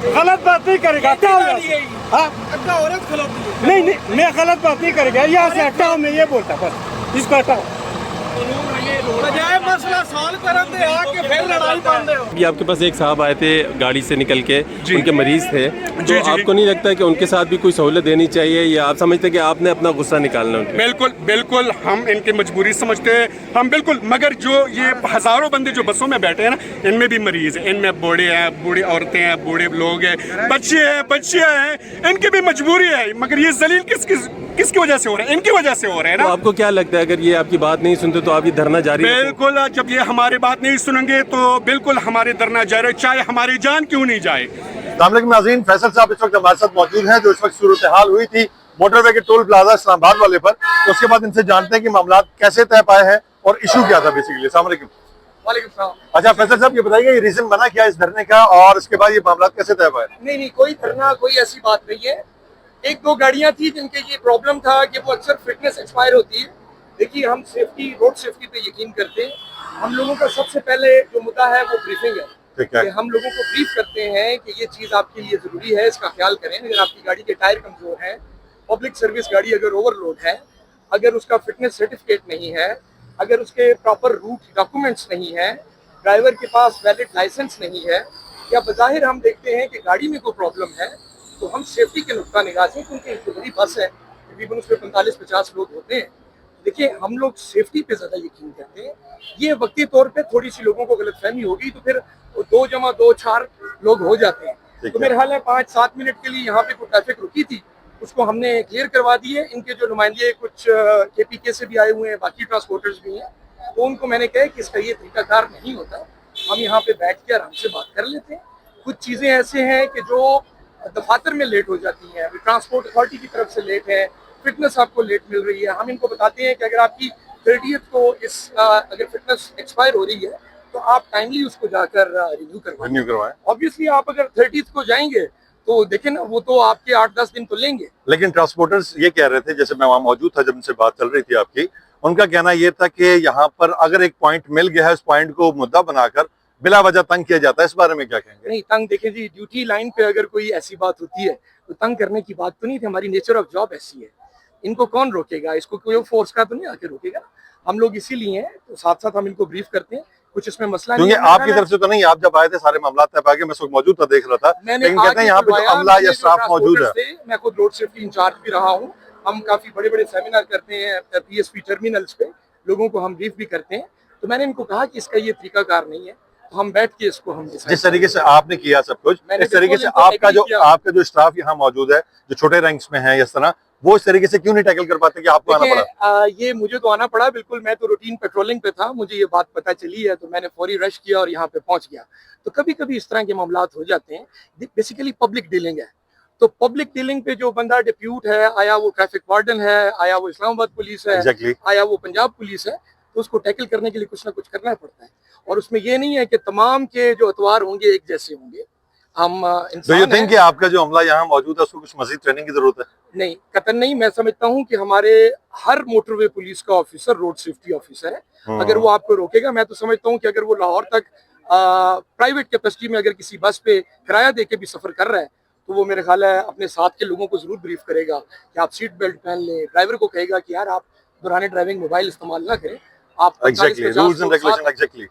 गलत बात नहीं करेगा, क्या हो हाँ औरत खिलौती है। नहीं नहीं, मैं गलत बात नहीं करेगा, यहाँ से हटाओ, मैं ये बोलता बस, इसको हटाओ। बजाय मसला सॉल्व करन दे आके फिर लड़ाई बांध दे। अभी आपके पास एक साहब आए थे गाड़ी से निकल के, उनके मरीज थे, तो जी। आपको नहीं लगता कि उनके साथ भी कोई सहूलत देनी चाहिए, या आप समझते हैं कि आपने अपना गुस्सा निकालना है? बिल्कुल बिल्कुल, हम इनकी मजबूरी समझते हैं, हम बिल्कुल। मगर जो ये हजारों बंदे जो बसों में बैठे हैं ना, इनमें भी मरीज हैं, इनमें बूढ़े हैं, बूढ़ी औरतें हैं, बूढ़े लोग हैं, बच्चे हैं, बच्चियां हैं, इनकी भी मजबूरी है। मगर ये जलील किसकी वजह से हो रहा है? इनकी वजह से हो रहा है ना। तो आपको क्या लगता है, अगर ये आपकी बात नहीं सुनते तो आप ये धरना जारी रखें? बिल्कुल, जब ये हमारी बात नहीं सुनेंगे तो बिल्कुल हमारे धरना जारी, चाहे हमारी जान क्यों नहीं जाए। नाज़रीन, फैसल साहब इस वक्त हमारे साथ मौजूद हैं, जो इस वक्त सूरत हाल हुई थी मोटरवे के टोल प्लाजा इस्लामाबाद वाले पर। तो उसके बाद इनसे जानते हैं कि मामला कैसे तय पाए हैं और इशू क्या था बेसिकली। अस्सलाम वालेकुम। अच्छा फैसल साहब, ये बताइए ये रीजन बना क्या इस धरने का, और इसके बाद ये मामला कैसे तय पाए? नहीं, कोई धरना, कोई ऐसी बात नहीं है। एक दो गाड़ियां थी जिनके ये प्रॉब्लम था कि वो अक्सर फिटनेस एक्सपायर होती है। देखिए, हम सेफ्टी, रोड सेफ्टी पे यकीन करते हैं। हम लोगों का सबसे पहले जो मुद्दा है वो ब्रीफिंग है। कि हम लोगों को ब्रीफ करते हैं कि ये चीज़ आपके लिए ज़रूरी है, इसका ख्याल करें। अगर आपकी गाड़ी के टायर कमज़ोर हैं, पब्लिक सर्विस गाड़ी अगर ओवरलोड है, अगर उसका फिटनेस सर्टिफिकेट नहीं है, अगर उसके प्रॉपर रूट डॉक्यूमेंट्स नहीं है, ड्राइवर के पास वैलिड लाइसेंस नहीं है, या बज़ाहिर हम देखते हैं कि गाड़ी में कोई प्रॉब्लम है, तो हम सेफ्टी के नुक्ता निगाह से, क्योंकि इतनी बड़ी बस है, तकरीबन उसमें 45-50 लोग होते हैं। देखिए, हम लोग सेफ्टी पे ज़्यादा यकीन करते हैं। ये वक्ती तौर पे थोड़ी सी लोगों को गलतफहमी होगी, तो फिर 2 जमा 2 4 लोग हो जाते हैं। तो मेरे ख्याल है 5-7 मिनट के लिए यहाँ पे कोई ट्रैफिक रुकी थी, उसको हमने क्लियर करवा दी है। इनके जो नुमाइंदे कुछ KPK से भी आए हुए हैं, बाकी ट्रांसपोर्टर्स भी हैं, तो उनको मैंने कहा कि इसका ये तरीकाकार नहीं होता, हम यहाँ पे बैठ के आराम से बात कर लेते हैं। कुछ चीज़ें ऐसे हैं कि जो दफातर में लेट हो जाती हैं, ट्रांसपोर्ट अथॉरिटी की तरफ से लेट है, फिटनेस आपको लेट मिल रही है। हम इनको बताते हैं कि अगर आपकी 30th को अगर फिटनेस एक्सपायर हो रही है तो आप टाइमली उसको जाकर रिन्यू करवाएं। ऑब्वियसली आप अगर 30th को जाएंगे तो देखें ना, वो तो आपके 8-10 दिन तो लेंगे। लेकिन ट्रांसपोर्टर्स ये कह रहे थे, जैसे मैं वहाँ मौजूद था जब उनसे बात चल रही थी आपकी, उनका कहना ये था कि यहाँ पर अगर एक पॉइंट मिल गया है, उस पॉइंट को मुद्दा बनाकर बिला वजह तंग किया जाता है। इस बारे में क्या कहेंगे? नहीं, तंग देखें जी, ड्यूटी लाइन पे अगर कोई ऐसी बात होती है तो तंग करने की बात तो नहीं थी। हमारी नेचर ऑफ जॉब ऐसी है, इनको कौन रोकेगा? इसको कोई फोर्स का तो नहीं आके रोकेगा। हम लोग इसीलिए हैं, तो साथ साथ हम इनको ब्रीफ करते हैं। कुछ इसमें मसला नहीं है। आपकी तरफ से तो नहीं, आप जब आए थे सारे मामला तय पाके, मैं सब मौजूद था, देख रहा था, लेकिन कहते हैं यहाँ पे जो अमला या स्टाफ मौजूद है। मैं खुद रोड सेफ्टी इंचार्ज भी रहा हूँ। हम काफी बड़े बड़े सेमिनार करते हैं PSP टर्मिनल्स पे, लोगों को हम ब्रीफ भी करते हैं। तो मैंने इनको कहा कि इसका ये तरीकाकार नहीं है, तो हम बैठ के इसको हम जिस तरीके से आपने किया सब कुछ, इस तरीके से आपका जो स्टाफ यहाँ मौजूद है, जो छोटे रैंक्स में है, इस तरह वो इस तरीके से क्यों नहीं टैकल कर पाते कि आपको आना पड़ा? ये मुझे तो आना पड़ा, बिल्कुल। मैं तो रूटीन पेट्रोलिंग पे था, मुझे ये बात पता चली है, तो मैंने फौरी रश किया और यहाँ पे पहुंच गया। तो कभी कभी इस तरह के मामलात हो जाते हैं। बेसिकली पब्लिक डीलिंग है, तो पब्लिक डीलिंग पे जो बंदा डिप्यूट है, आया वो ट्रैफिक वार्डन है, आया वो इस्लामाबाद पुलिस है, आया वो पंजाब पुलिस है, तो उसको टैकल करने के लिए कुछ ना कुछ करना पड़ता है। और उसमें ये नहीं है कि तमाम के जो अतवार होंगे एक जैसे होंगे। हम कि आपका जो अमला यहाँ मौजूद है उसको कुछ मजीद ट्रेनिंग की जरूरत है? नहीं, कतई नहीं। मैं समझता हूँ कि हमारे हर मोटरवे पुलिस का ऑफिसर रोड सेफ्टी ऑफिसर है। अगर वो आपको रोकेगा, मैं तो समझता हूँ कि अगर वो लाहौर तक प्राइवेट कैपेसिटी में अगर किसी बस पे किराया दे के भी सफर कर रहा है, तो वो मेरे ख्याल है अपने साथ के लोगों को जरूर ब्रीफ करेगा कि आप सीट बेल्ट पहन लें। ड्राइवर को कहेगा कि यार आप दौरान ड्राइविंग मोबाइल इस्तेमाल ना करें। आप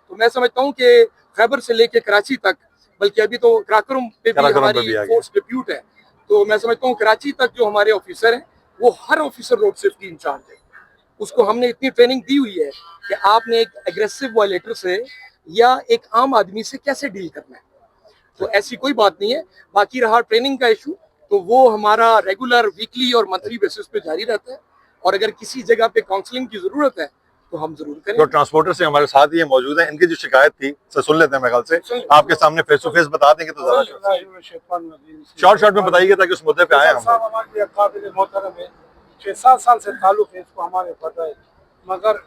तो मैं समझता हूँ कि खैबर से लेके कराची तक, बल्कि अभी तो कराकरम पे भी हमारी फोर्स डिप्यूट है, तो मैं समझता हूँ कराची तक जो हमारे ऑफिसर हैं, वो हर ऑफिसर रोड सेफ्टी इंचार्ज है। उसको हमने इतनी ट्रेनिंग दी हुई है कि आपने एक एग्रेसिव वायलेटर से या एक आम आदमी से कैसे डील करना है। तो ऐसी कोई बात नहीं है। बाकी रहा ट्रेनिंग का इशू, तो वो हमारा रेगुलर वीकली और मंथली बेसिस पे जारी रहता है, और अगर किसी जगह पे काउंसलिंग की जरूरत है तो हम जरूर करें। तो ट्रांसपोर्टर से हमारे साथ ही मौजूद है, इनकी जो शिकायत थी सुन लेते हैं। मेरे ख्याल से आपके सामने फेस टू फेस बता देंगे तो ज्यादा शॉर्ट में बताइए ताकि उस मुद्दे पे आए हम। 6-7 साल से ताल्लुक है, इसको हमारे पता है। मगर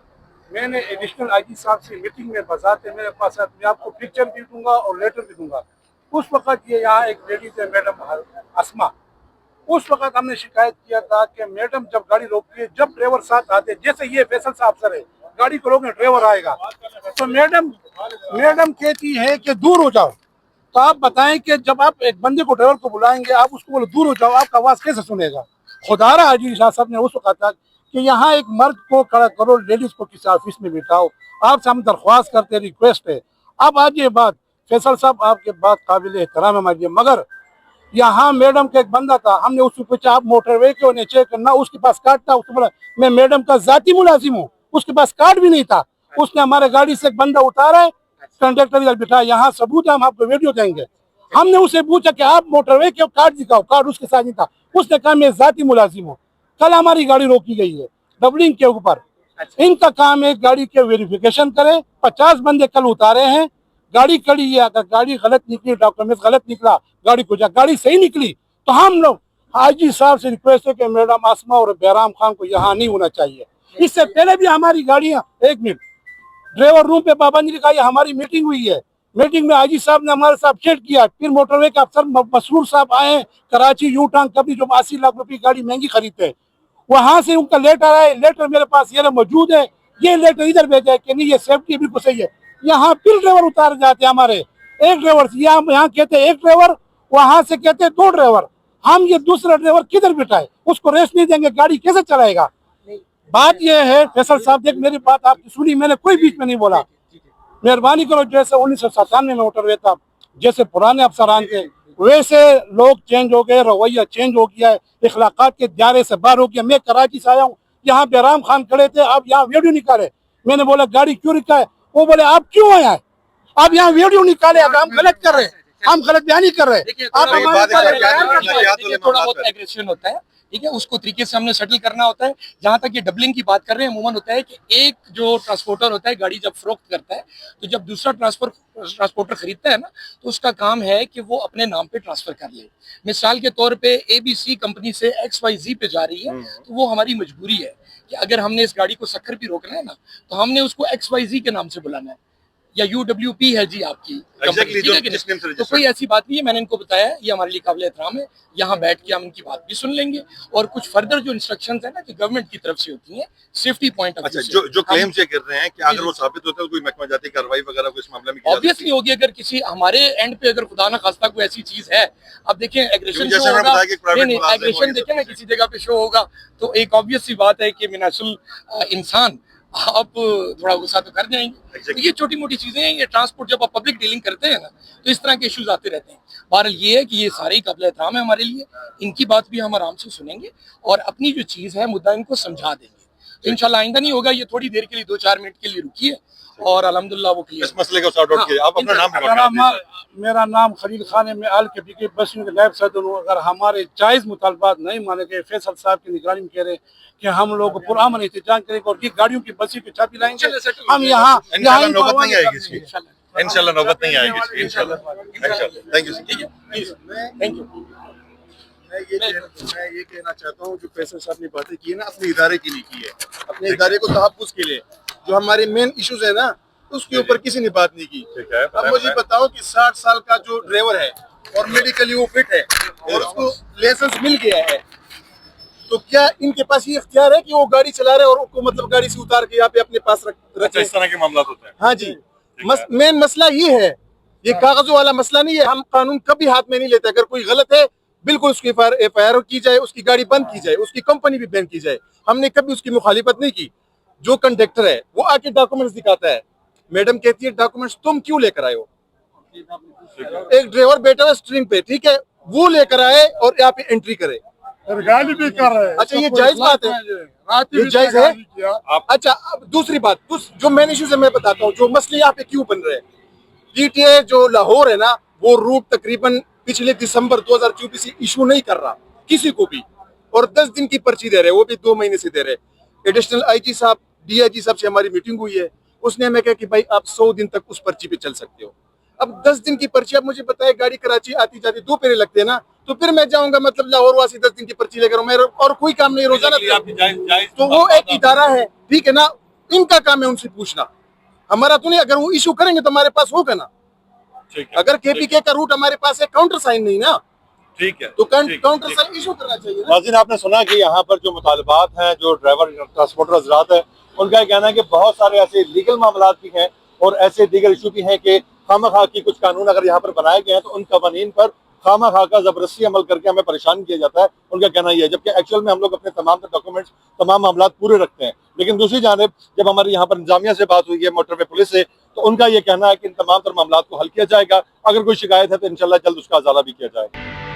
मैंने एडिशनल IG साहब से मीटिंग में बजाते मेरे पास, मैं आपको पिक्चर भी दूंगा और लेटर भी दूंगा। उस वक्त ये यहाँ एक लेडीज है, मैडम अस्मा, उस वक्त हमने शिकायत किया था कि मैडम जब गाड़ी रोकती है, जब ड्राइवर साथ आते, जैसे ये फैसल साहब सर है, गाड़ी को रोकने ड्राइवर आएगा तो मैडम कहती है कि दूर हो जाओ, तो आप बताएं कि जब आप एक बंदे को ड्राइवर को बुलाएंगे, आप उसको बोले दूर हो जाओ, आपका आवाज कैसे सुनेगा? खुदारा हाजी शाह साहब ने उस वक्त कहा कि यहाँ एक मर्द को खड़ा करो, लेडीज को किसी ऑफिस में बिठाओ। आपसे हम दरख्वास्त करते, रिक्वेस्ट है। अब आज ये बात, फैसल साहब आपके बात काबिल एहतराम है हमारे लिए, मगर यहाँ मैडम का एक बंदा था, हमने उससे पूछा आप मोटरवे के होने चेक करना, उसके पास कार्ड था। उसने बोला मैं मैडम का जाती मुलाजिम हूँ, उसके पास कार्ड भी नहीं था। उसने हमारे गाड़ी से एक बंदा उतारा है, कंडक्टर इधर बिठा, यहाँ सबूत है, हम आपको वीडियो देंगे। हमने उसे पूछा कि आप मोटरवे के कार्ड दिखाओ, कार्ड उसके साथ नहीं था। उसने कहा मैं जाती मुलाजिम हूँ। कल हमारी गाड़ी रोकी गई है डबलिंग के ऊपर। इनका काम है गाड़ी के वेरिफिकेशन करे। 50 बंदे कल उतारे हैं, गाड़ी खड़ी है। अगर गाड़ी गलत निकली, डॉक्यूमेंट गलत निकला, गाड़ी को जा, गाड़ी सही निकली तो हम लोग हाजी साहब से रिक्वेस्ट है कि मैडम आसमा और बैराम खान को यहाँ नहीं होना चाहिए। इससे पहले भी हमारी गाड़ियाँ, एक मिनट, ड्राइवर रूम पे पाबंदी लगाई, हमारी मीटिंग हुई है। मीटिंग में हाजी साहब ने हमारे साथ चेक किया। फिर मोटरवे के अफसर मसरूर साहब आए कराची यू टर्न, कभी जो 80 लाख रुपए गाड़ी महंगी खरीदते हैं, वहां से उनका लेटर आया। लेटर मेरे पास ये मौजूद है। ये लेटर इधर भेजा है कि नहीं ये सेफ्टी बिल्कुल सही है। यहाँ फिर ड्राइवर उतार जाते हैं हमारे, एक ड्राइवर यहाँ कहते हैं एक ड्राइवर, वहां से कहते हैं 2 ड्राइवर। हम ये दूसरा ड्राइवर किधर बिठाए? उसको रेस्ट नहीं देंगे, गाड़ी कैसे चलाएगा? बात यह है फैसल साहब, देख मेरी बात आपकी सुनी, मैंने कोई बीच में नहीं बोला। मेहरबानी करो, जैसे 1997 में मोटरवे था, जैसे पुराने अफसरान थे, वैसे लोग चेंज हो गए, रवैया चेंज हो गया है, इखलाकात के दायरे से बाहर हो गया। मैं कराची से आया हूँ, यहाँ बैराम खान खड़े थे, आप यहाँ वीडियो निकाले। मैंने बोला गाड़ी क्यों निकाले? वो बोले आप क्यों आए? आप यहाँ वीडियो निकाले, अगर हम गलत कर रहे हैं, हम गलत बयानी कर रहे हैं। आप हमारे थोड़ा बहुत एग्रेशन होता है, ठीक है, उसको तरीके से हमने सेटल करना होता है। जहां तक ये डबलिंग की बात कर रहे हैं, अमूमन होता है कि एक जो ट्रांसपोर्टर होता है गाड़ी जब फरोख्त करता है, तो जब दूसरा ट्रांसपोर्टर खरीदता है ना, तो उसका काम है कि वो अपने नाम पे ट्रांसफर कर ले। मिसाल के तौर पे ABC कंपनी से XYZ पे जा रही है, तो वो हमारी मजबूरी है कि अगर हमने इस गाड़ी को सक्खर भी रोकना है ना, तो हमने उसको XYZ के नाम से बुलाना है, या UWP है जी आपकी कंपनी, तो कोई ऐसी बात नहीं है। मैंने इनको बताया, ये हमारे लिए काबिल एहतराम है। यहाँ बैठ के हम इनकी बात भी सुन लेंगे, और कुछ फर्दर जो इंस्ट्रक्शंस है ना, जो गवर्नमेंट की तरफ से होती हैं, सेफ्टी पॉइंट ऑफ व्यू से। जो क्लेम्स ये कर रहे हैं कि अगर वो साबित होता है, कोई महकमा जाती कार्रवाई वगैरह को इस मामले में ऑब्वियसली होगी। अगर किसी हमारे एंड पे अगर खुदा ना खास्ता कोई ऐसी चीज है, अब देखें एग्रेशन शो होगा, एग्रेशन देखें ना किसी जगह पे शो होगा, तो एक ऑब्वियस सी बात है कि मिनासुल इंसान आप थोड़ा गुस्सा तो कर जाएंगे। तो ये छोटी मोटी चीजें हैं, ये ट्रांसपोर्ट जब आप पब्लिक डीलिंग करते हैं ना, तो इस तरह के इश्यूज आते रहते हैं। बहरहाल ये है कि ये सारे ही काबिल एहतराम है हमारे लिए, इनकी बात भी हम आराम से सुनेंगे और अपनी जो चीज है मुद्दा इनको समझा देंगे। तो इंशाल्लाह आइंदा नहीं होगा। ये थोड़ी देर के लिए 2-4 मिनट के लिए रुकी है और अल्हम्दुलिल्लाह वो क्लियर इस मसले को सॉर्ट आउट किया। आप अपना नाम मेरा नाम खलील खान है, मैं आल के पीके बस्तियों के नायब सदर हूँ। अगर हमारे जायज़ मुतालबात नहीं माने गए, फैसल साहब की निगरानी में कह रहे कि हम लोग पुरअमन एहतजाज करेंगे और ये गाड़ियों की बसी की छापी लाएंगे। हम यहाँ नौबत नहीं आएगी इसकी, इंशाल्लाह नौबत नहीं आएगी इसकी, इंशाल्लाह। Thank you, thank you. मैं ये कहना चाहता हूँ, जो फैसल साहब ने बातें की है ना, अपने इदारे की नहीं की है, अपने इदारे को तहफ़्फ़ुज़ के लिए। जो हमारे मेन इश्यूज है ना, उसके ऊपर किसी ने बात नहीं की। अब मुझे बताओ कि 60 साल का जो ड्राइवर है और मेडिकली वो फिट है और उसको लाइसेंस मिल गया है, तो क्या इनके पास ये इख्तियार है कि वो गाड़ी चला रहे और उनको मतलब गाड़ी से उतार के यहाँ पे अपने पास रखे? इस तरह के मामला होते हैं। हाँ जी, मेन मसला ये है, ये कागजों वाला मसला नहीं है। हम कानून कभी हाथ में नहीं लेते। अगर कोई गलत है, बिल्कुल उसकी FIR की जाए, उसकी गाड़ी बंद की जाए, उसकी कंपनी भी बैन की जाए। हमने कभी उसकी मुखालिफत नहीं की। जो कंडक्टर है वो आके डॉक्यूमेंट्स दिखाता है, मैडम कहती है डॉक्यूमेंट्स तुम क्यों लेकर आए हो? एक ड्राइवर बैठा है स्ट्रिंग पे, ठीक है, वो लेकर आए और यहाँ पे एंट्री करे, गाड़ी भी कर रहे हैं। अच्छा ये जायज बात है, ये जायज है। अच्छा अब दूसरी बात, जो मेन इश्यूज है मैं बताता हूँ, जो मसले यहाँ पे क्यों बन रहे हैं। PTA जो लाहौर है ना, वो रूट तकरीबन पिछले दिसंबर 2024 से इशू नहीं कर रहा किसी को भी, और 10 दिन की पर्ची दे रहे, वो भी 2 महीने से दे रहे। एडिशनल IG साहब, DIG साहब से हमारी मीटिंग हुई है, उसने हमें कहा कि भाई आप 100 दिन तक उस पर्ची पे चल सकते हो। अब 10 दिन की पर्ची, आप मुझे बताए गाड़ी कराची आती जाती 2 फेरे लगते हैं ना, तो फिर मैं जाऊंगा मतलब लाहौर वासी 10 दिन की पर्ची लेकर, मेरा और कोई काम नहीं रोजाना। तो वो एक इदारा है, ठीक है ना, इनका काम है उनसे पूछना, हमारा तो नहीं। अगर वो इशू करेंगे तो हमारे पास होगा ना। अगर KPK का रूट हमारे पास है, काउंटर साइन नहीं ना, ठीक है, तो काउंटर साइन इशू करना चाहिए। नाज़रीन आपने सुना कि यहाँ पर जो मुतालबात हैं, जो ड्राइवर ट्रांसपोर्टर हज़रात है, उनका कहना है कि बहुत सारे ऐसे लीगल मामला भी हैं और ऐसे दीगर इशू भी हैं कि खामा-खा की कुछ कानून अगर यहाँ पर बनाए गए हैं तो उन कवानीन पर खामा-खा का जबरदस्ती अमल करके हमें परेशान किया जाता है, उनका कहना यह है। जबकि एक्चुअल में हम लोग अपने तमाम डॉक्यूमेंट्स, तमाम मामला पूरे रखते हैं। लेकिन दूसरी जानिब जब हमारे यहाँ पर इंतजामिया से बात हुई है, मोटरवे पुलिस से, तो उनका ये कहना है कि इन तमाम तर मामला को हल किया जाएगा। अगर कोई शिकायत है तो इंशाल्लाह जल्द उसका अजाला भी किया जाएगा।